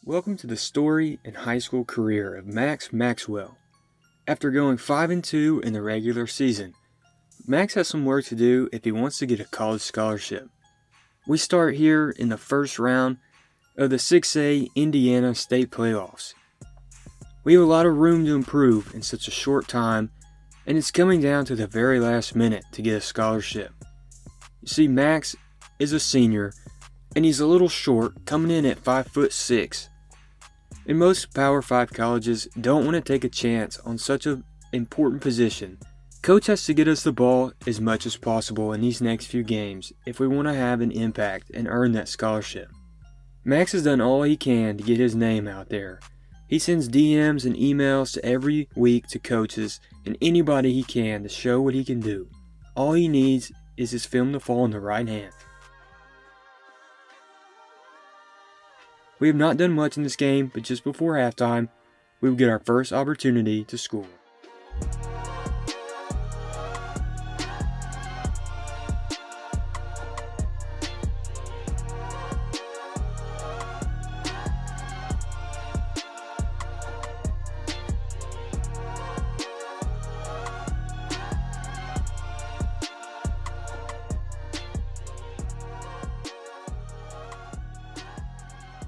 Welcome to the story and high school career of Max Maxwell. After going 5-2 in the regular season, Max has some work to do if he wants to get a college scholarship. We start here in the first round of the 6A Indiana State Playoffs. We have a lot of room to improve in such a short time, and it's coming down to the very last minute to get a scholarship. You see, Max is a senior, and he's a little short, coming in at 5'6". And most Power 5 colleges don't want to take a chance on such an important position. Coach has to get us the ball as much as possible in these next few games if we want to have an impact and earn that scholarship. Max has done all he can to get his name out there. He sends DMs and emails to every week to coaches and anybody he can to show what he can do. All he needs is his film to fall in the right hand. We have not done much in this game, but just before halftime, we will get our first opportunity to score.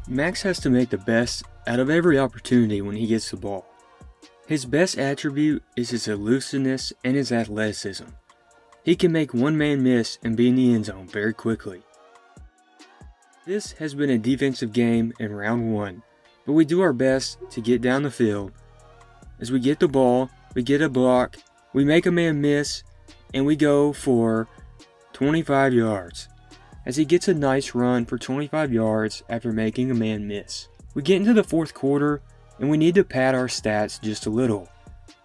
Max has to make the best out of every opportunity when he gets the ball. His best attribute is his elusiveness and his athleticism. He can make one man miss and be in the end zone very quickly. This has been a defensive game in round 1, but we do our best to get down the field. As we get the ball, we get a block, we make a man miss, and we go for 25 yards. As he gets a nice run for 25 yards after making a man miss. We get into the fourth quarter and we need to pad our stats just a little.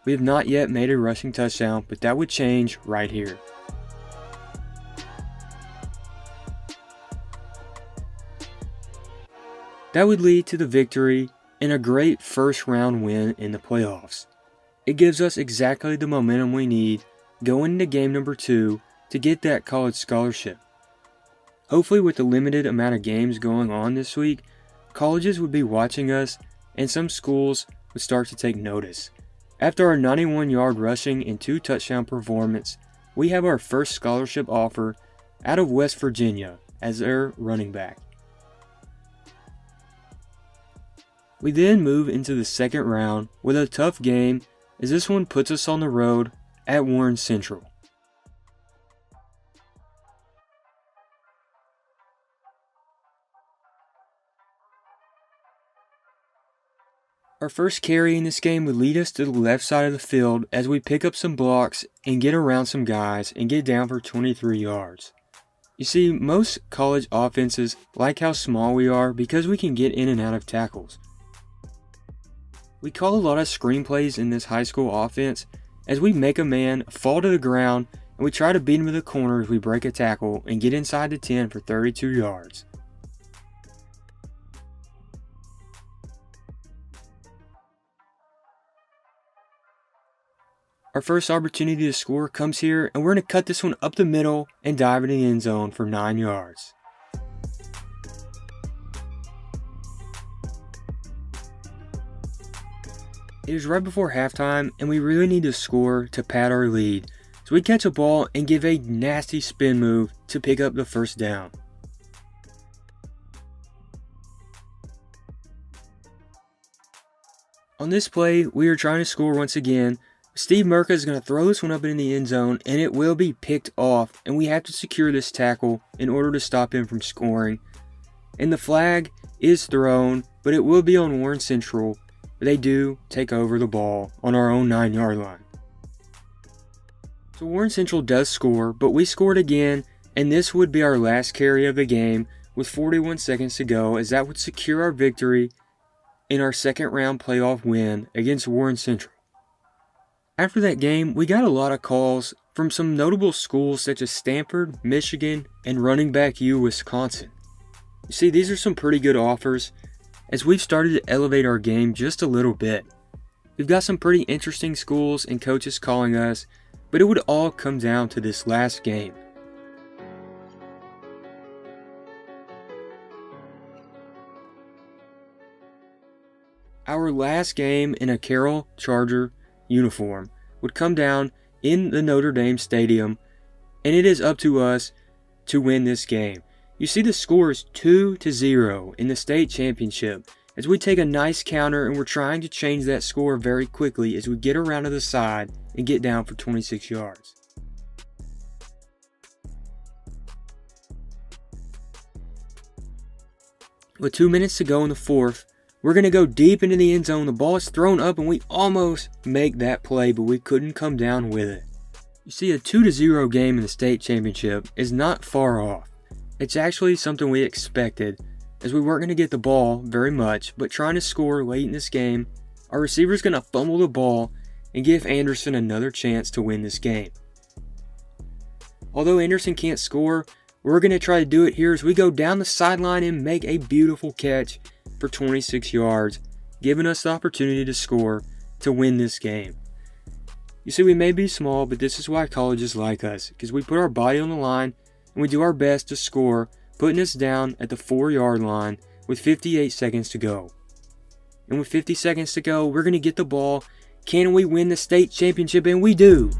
We have not yet made a rushing touchdown, but that would change right here. That would lead to the victory and a great first round win in the playoffs. It gives us exactly the momentum we need going into game number 2 to get that college scholarship. Hopefully, with the limited amount of games going on this week, colleges would be watching us and some schools would start to take notice. After our 91-yard rushing and 2 touchdown performance, we have our first scholarship offer out of West Virginia as their running back. We then move into the second round with a tough game as this one puts us on the road at Warren Central. Our first carry in this game would lead us to the left side of the field as we pick up some blocks and get around some guys and get down for 23 yards. You see, most college offenses like how small we are because we can get in and out of tackles. We call a lot of screen plays in this high school offense as we make a man fall to the ground and we try to beat him to the corner as we break a tackle and get inside the 10 for 32 yards. Our first opportunity to score comes here, and we're going to cut this one up the middle and dive in the end zone for 9 yards. It is right before halftime, and we really need to score to pad our lead. So we catch a ball and give a nasty spin move to pick up the first down. On this play, we are trying to score once again. Steve Merca is going to throw this one up in the end zone, and it will be picked off, and we have to secure this tackle in order to stop him from scoring. And the flag is thrown, but it will be on Warren Central. They do take over the ball on our own 9-yard line. So Warren Central does score, but we scored again, and this would be our last carry of the game with 41 seconds to go, as that would secure our victory in our second round playoff win against Warren Central. After that game, we got a lot of calls from some notable schools such as Stanford, Michigan, and Running Back U, Wisconsin. You see, these are some pretty good offers as we've started to elevate our game just a little bit. We've got some pretty interesting schools and coaches calling us, but it would all come down to this last game. our last game in a Carroll Charger uniform would come down in the Notre Dame Stadium, and it is up to us to win this game. You see the score is 2-0 in the state championship as we take a nice counter, and we're trying to change that score very quickly as we get around to the side and get down for 26 yards. With 2 minutes to go in the fourth, we're going to go deep into the end zone. The ball is thrown up and we almost make that play, but we couldn't come down with it. You see, a 2-0 game in the state championship is not far off. It's actually something we expected, as we weren't going to get the ball very much, but trying to score late in this game, our receiver's going to fumble the ball and give Anderson another chance to win this game. Although Anderson can't score, we're going to try to do it here as we go down the sideline and make a beautiful catch for 26 yards, giving us the opportunity to score to win this game. You see, we may be small, but this is why colleges like us, because we put our body on the line and we do our best to score, putting us down at the 4-yard line with 58 seconds to go. And with 50 seconds to go, we're going to get the ball. Can we win the state championship? And we do.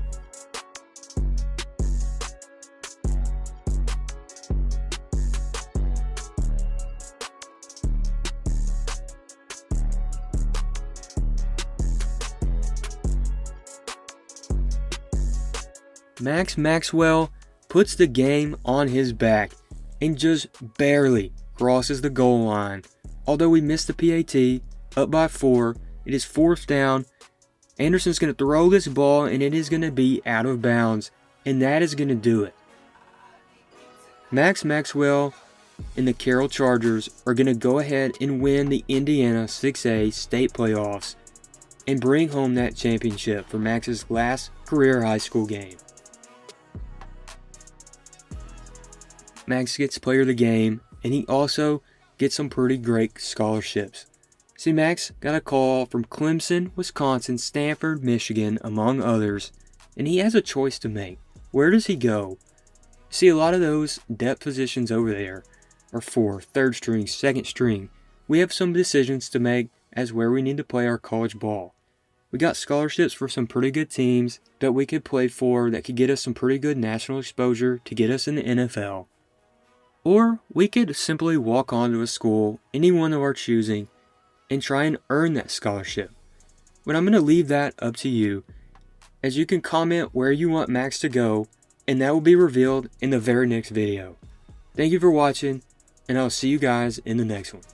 Max Maxwell puts the game on his back and just barely crosses the goal line. Although we missed the PAT, up by 4, it is 4th down. Anderson's going to throw this ball and it is going to be out of bounds, and that is going to do it. Max Maxwell and the Carroll Chargers are going to go ahead and win the Indiana 6A state playoffs and bring home that championship for Max's last career high school game. Max gets player of the game, and he also gets some pretty great scholarships. See, Max got a call from Clemson, Wisconsin, Stanford, Michigan, among others, and he has a choice to make. Where does he go? See, a lot of those depth positions over there are for 3rd string, 2nd string. We have some decisions to make as where we need to play our college ball. We got scholarships for some pretty good teams that we could play for that could get us some pretty good national exposure to get us in the NFL. Or we could simply walk on to a school, any one of our choosing, and try and earn that scholarship. But I'm going to leave that up to you, as you can comment where you want Max to go, and that will be revealed in the very next video. Thank you for watching, and I'll see you guys in the next one.